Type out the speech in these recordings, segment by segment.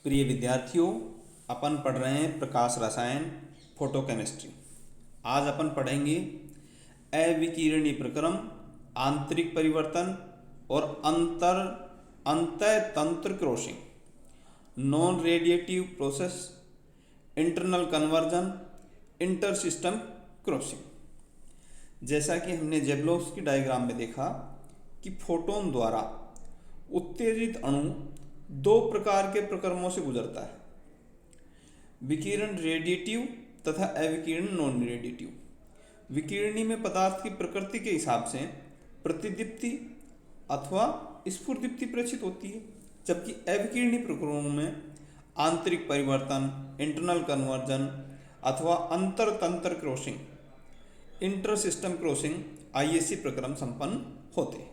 प्रिय विद्यार्थियों, अपन पढ़ रहे हैं प्रकाश रसायन फोटोकेमिस्ट्री। आज अपन पढ़ेंगे अविकिरणीय प्रक्रम, आंतरिक परिवर्तन और अंतः तंत्र crossing, non radiative process, internal conversion, inter system crossing. जैसा कि हमने जेबलोव्स की डायग्राम में देखा कि फोटोन द्वारा उत्तेजित अणु दो प्रकार के प्रक्रमों से गुजरता है, विकिरण रेडिएटिव तथा अविकिरण नॉन रेडिएटिव। विकिरणी में पदार्थ की प्रकृति के हिसाब से प्रतिदीप्ति अथवा स्फुरदीप्ति प्रेषित होती है, जबकि अविकिरणीय प्रक्रमों में आंतरिक परिवर्तन, इंटरनल कन्वर्जन अथवा अंतर तंत्र crossing, inter system crossing ISC प्रक्रम संपन्न होते हैं।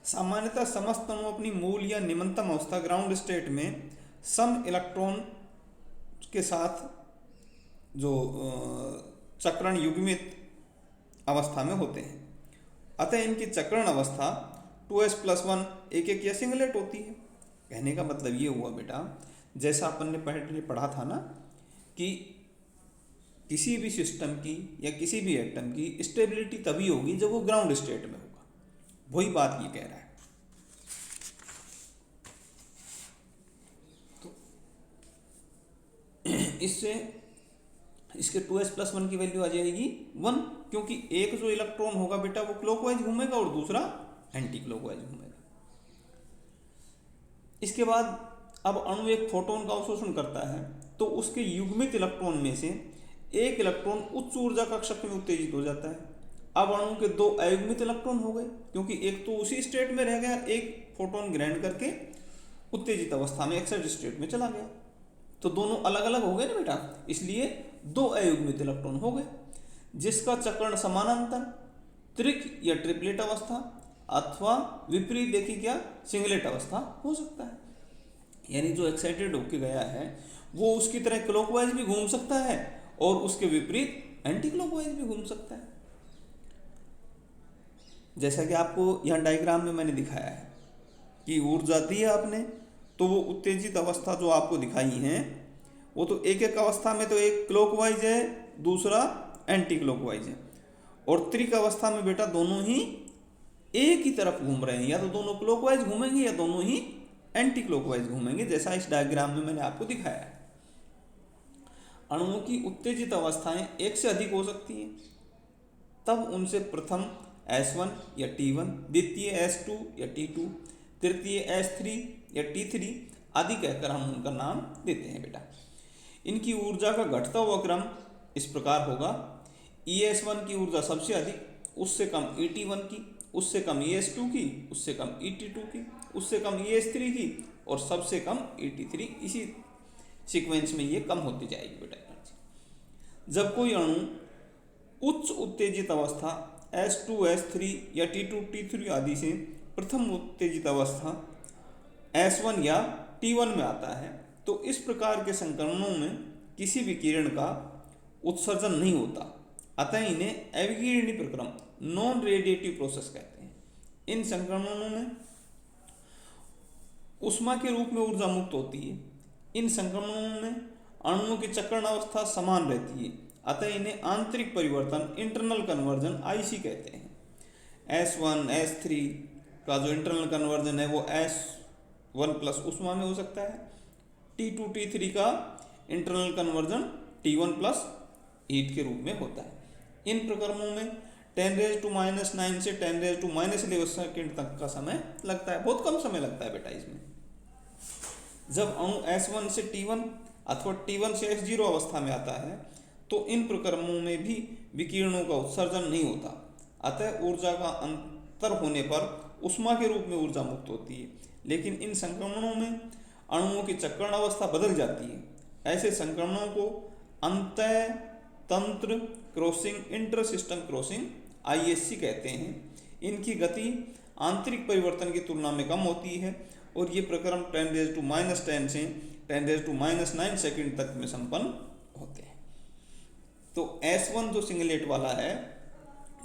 सामान्यतः समस्त अणु अपनी मूल या निम्नतम अवस्था ग्राउंड स्टेट में सम इलेक्ट्रॉन के साथ जो चक्रण युग्मित अवस्था में होते हैं, अतः इनकी चक्रण अवस्था 2s+1 एक एक या सिंगलेट होती है। कहने का मतलब ये हुआ बेटा, जैसा अपन ने पहले पढ़ा था ना कि किसी भी सिस्टम की या किसी भी एटम की स्टेबिलिटी तभी होगी जब वो ग्राउंड स्टेट में होगा। वही बात ये कह रहा है। तो इससे इसके 2s+1 की वैल्यू आ जाएगी 1, क्योंकि एक जो इलेक्ट्रॉन होगा बेटा वो क्लॉकवाइज घूमेगा और दूसरा एंटी क्लॉकवाइज घूमेगा। इसके बाद अब अणु एक फोटोन का अवशोषण करता है, तो उसके युग्मित इलेक्ट्रॉन में से एक इलेक्ट्रॉन उच्च ऊर्जा कक्षक में उत्तेजित हो जाता है। अब अणु के दो अयुग्मित इलेक्ट्रॉन हो गए, क्योंकि एक तो उसी स्टेट में रह गया, एक फोटोन ग्रहण करके उत्तेजित अवस्था में एक्साइटेड स्टेट में चला गया, तो दोनों अलग अलग हो गए ना बेटा, इसलिए दो अयुग्मित इलेक्ट्रॉन हो गए, जिसका चक्रण समानांतर, त्रिक या ट्रिपलेट अवस्था अथवा विपरीत देखिए क्या सिंगलेट अवस्था हो सकता है। यानी जो एक्साइटेड होके गया है वो उसकी तरह क्लॉकवाइज भी घूम सकता है और उसके विपरीत एंटी क्लॉकवाइज भी घूम सकता है। जैसा कि आपको यहाँ डायग्राम में मैंने दिखाया है कि ऊर्जा दी है आपने, तो वो उत्तेजित अवस्था जो आपको दिखाई है वो तो एक एक अवस्था में तो एक क्लॉकवाइज है, दूसरा एंटी क्लॉकवाइज है, और त्रिक अवस्था में बेटा दोनों ही एक ही तरफ घूम रहे हैं, या तो दोनों क्लॉकवाइज घूमेंगे या दोनों ही एंटी क्लॉकवाइज घूमेंगे, जैसा इस डायग्राम में मैंने आपको दिखाया है। अणुओं की उत्तेजित अवस्थाएं एक से अधिक हो सकती हैं, तब उनसे प्रथम S1 या T1, द्वितीय S2 या T2, तृतीय S3 या T3 आदि कहकर हम उनका नाम देते हैं बेटा। इनकी ऊर्जा का घटता हुआ क्रम इस प्रकार होगा: ES1 की ऊर्जा सबसे अधिक, उससे कम ET1 की, उससे कम ES2 की, उससे कम ET2 की, उससे कम ES3 की और सबसे कम ET3। इसी सीक्वेंस में ये कम होती जाएगी बेटा एनर्जी। जब कोई अणु उच्च उत्तेजित अवस्था S2, S3 या T2, T3 आदि से प्रथम उत्तेजित अवस्था S1 या T1 में आता है, तो इस प्रकार के संक्रमणों में किसी विकिरण का उत्सर्जन नहीं होता, अतः इन्हें अविकिरणीय प्रक्रम, नॉन रेडिएटिव प्रोसेस कहते हैं। इन संक्रमणों में ऊष्मा के रूप में ऊर्जा मुक्त होती है। इन संक्रमणों में अणुओं की चक्रण अवस्था समान रहती है, अतः इन्हें आंतरिक परिवर्तन, इंटरनल कन्वर्जन IC कहते हैं। S1, S3 का जो इंटरनल कन्वर्जन है वो S1 प्लस ऊष्मा में हो सकता है। T2, T3 का internal conversion T1 plus heat के रूप में होता है। इन प्रक्रमों में 10⁻⁹ से 10⁻11 सेकेंड तक का समय लगता है, बहुत कम समय लगता है बेटा इसमें। जब अणु S1 से T1 अथवा T1 से S0 अवस्था में आता है, तो इन प्रक्रमों में भी विकिरणों का उत्सर्जन नहीं होता, अतः ऊर्जा का अंतर होने पर ऊष्मा के रूप में ऊर्जा मुक्त होती है। लेकिन इन संक्रमणों में अणुओं की चक्रण अवस्था बदल जाती है। ऐसे संक्रमणों को अंतः तंत्र crossing, inter system crossing ISC कहते हैं। इनकी गति आंतरिक परिवर्तन की तुलना में कम होती है और ये प्रक्रम 10⁻10 से 10⁻9 सेकेंड तक में संपन्न होते हैं। तो S1 जो सिंगलेट वाला है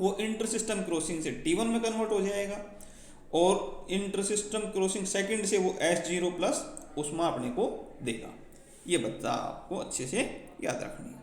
वो इंटर सिस्टम क्रॉसिंग से T1 में कन्वर्ट हो जाएगा और इंटर सिस्टम क्रॉसिंग सेकेंड से वो S0 प्लस ऊष्मा अपने को देगा। ये बात आपको अच्छे से याद रखनी है।